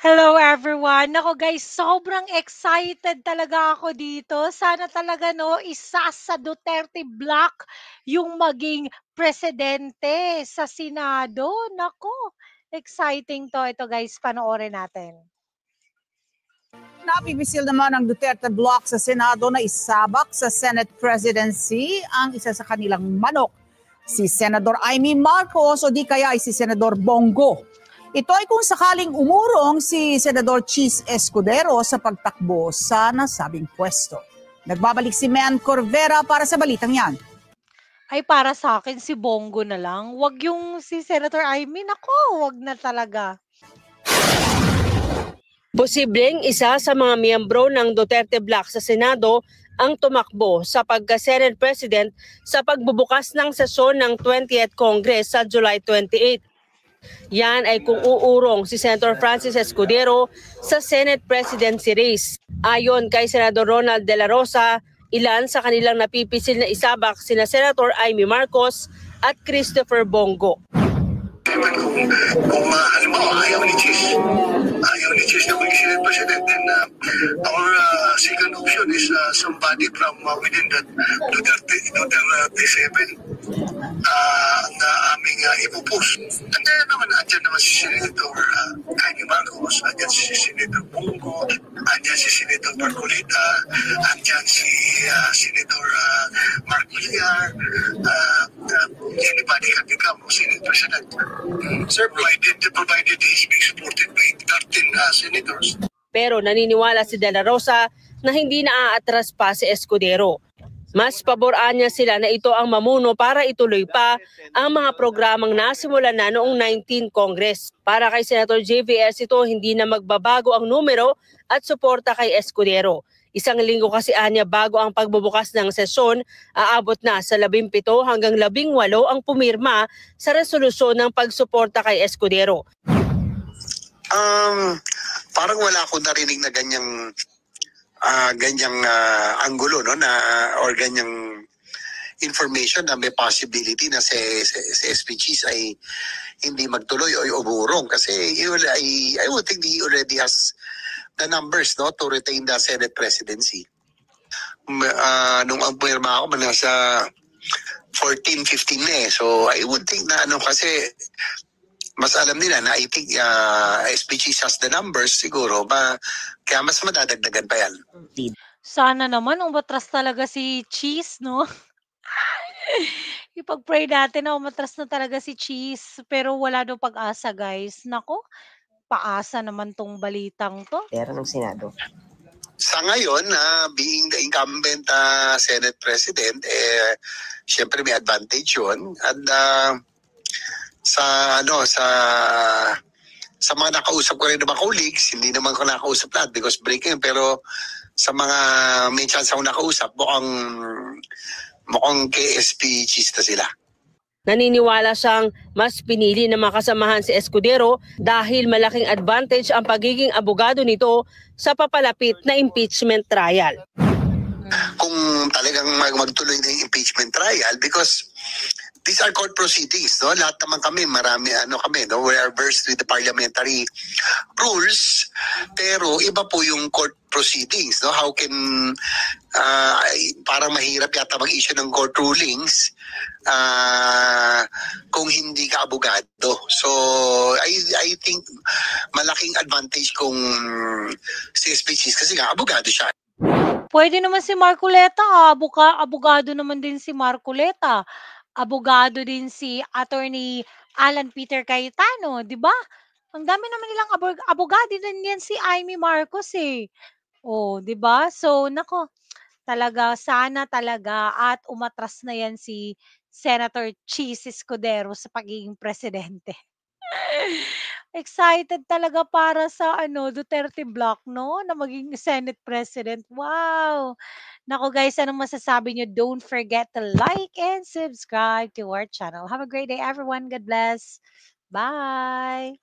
Hello everyone! Naku guys, sobrang excited talaga ako dito. Sana talaga 'no, isa sa Duterte block yung maging presidente sa Senado. Naku, exciting 'to. Ito guys, panoorin natin. Napipisil naman ng Duterte bloc sa Senado na isabak sa Senate presidency ang isa sa kanilang manok, si Senador Amy Marcos o di kaya ay si Senador Bongo. Ito ay kung sakaling umurong si Senador Chis Escudero sa pagtakbo sa nasabing pwesto. Nagbabalik si Man Corvera para sa balitang yan. Ay para sa akin si Bongo na lang. Wag yung si Senator Amy. Naku, wag na talaga. Posibleng isa sa mga miyembro ng Duterte Bloc sa Senado ang tumakbo sa pagka-Senate President sa pagbubukas ng sesyon ng 20th Congress sa July 28. Yan ay kung uurong si Senator Francis Escudero sa Senate Presidency race. Ayon kay Senador Ronald De La Rosa, ilan sa kanilang napipisil na isabak sina Senator Amy Marcos at Christopher Bongo. Kung halimbawa ayaw ni Chis na maging Senate President, then our second option is somebody from within the Duterte 7 na aming ipupus. And then andyan naman si Senator Amy Marcos, andyan si Senator Bongo, andyan si Senator Marcolita, andyan si Senator Mark Villar, anybody can become Senate President. Sir, provided he's being supported by 13 senators. Pero naniniwala si De La Rosa na hindi naaatras pa si Escudero. Mas paboraan niya sila na ito ang mamuno para ituloy pa ang mga programang nasimulan na noong 19 Congress. Para kay Senator JVS ito hindi na magbabago ang numero at suporta kay Escudero. Isang linggo kasi anya bago ang pagbubukas ng sesyon, aabot na sa 17 hanggang 18 ang pumirma sa resolusyon ng pagsuporta kay Escudero. Parang wala akong narinig na ganyang anggulo, no, na or ganyang information na may possibility na si SPGs ay hindi magtuloy o umurong kasi I would think he already has the numbers, no, to retain the Senate presidency. Nung ang pumirma ako, nasa 14-15 na eh. So I would think na kasi mas alam nila na I think SPGs has the numbers siguro, kaya mas madadagdagan pa yan. Sana naman umatras talaga si Cheese, no? Ipag-pray natin na umatras na talaga si Cheese. Pero wala daw pag-asa, guys. Nako, paasa naman tong balitang to. Pera ng Senado. Sa ngayon, being the incumbent Senate President, syempre may advantage yun. And sa mga nakausap ko rin ng mga colleagues, hindi naman ko nakausap lahat because breaking, pero sa mga may chance akong nakausap, mukhang KSP chista sila. Naniniwala siyang mas pinili na makasamahan si Escudero dahil malaking advantage ang pagiging abogado nito sa papalapit na impeachment trial. Kung talagang magtuloy na yung impeachment trial, because these are court proceedings, no? Lahat naman kami, no? We are versed with the parliamentary rules, pero iba po yung court proceedings, no? How can parang mahirap yata mag-issue ng court rulings kung hindi ka abogado. So I think malaking advantage kung si SPGs kasi nga abogado siya. Pwede naman si Marcoleta, abogado naman din si Marcoleta. Abogado din si Attorney Alan Peter Cayetano, 'di ba? Ang dami naman nilang abogado din yan si Amy Marcos eh. Oh, 'di ba? So nako, talaga sana talaga at umatras na yan si Senator Chis Escudero sa pagiging presidente. Excited talaga para sa Duterte block 'no, na maging Senate President. Wow! Naku guys, anong masasabi niyo? Don't forget to like and subscribe to our channel. Have a great day everyone. God bless. Bye!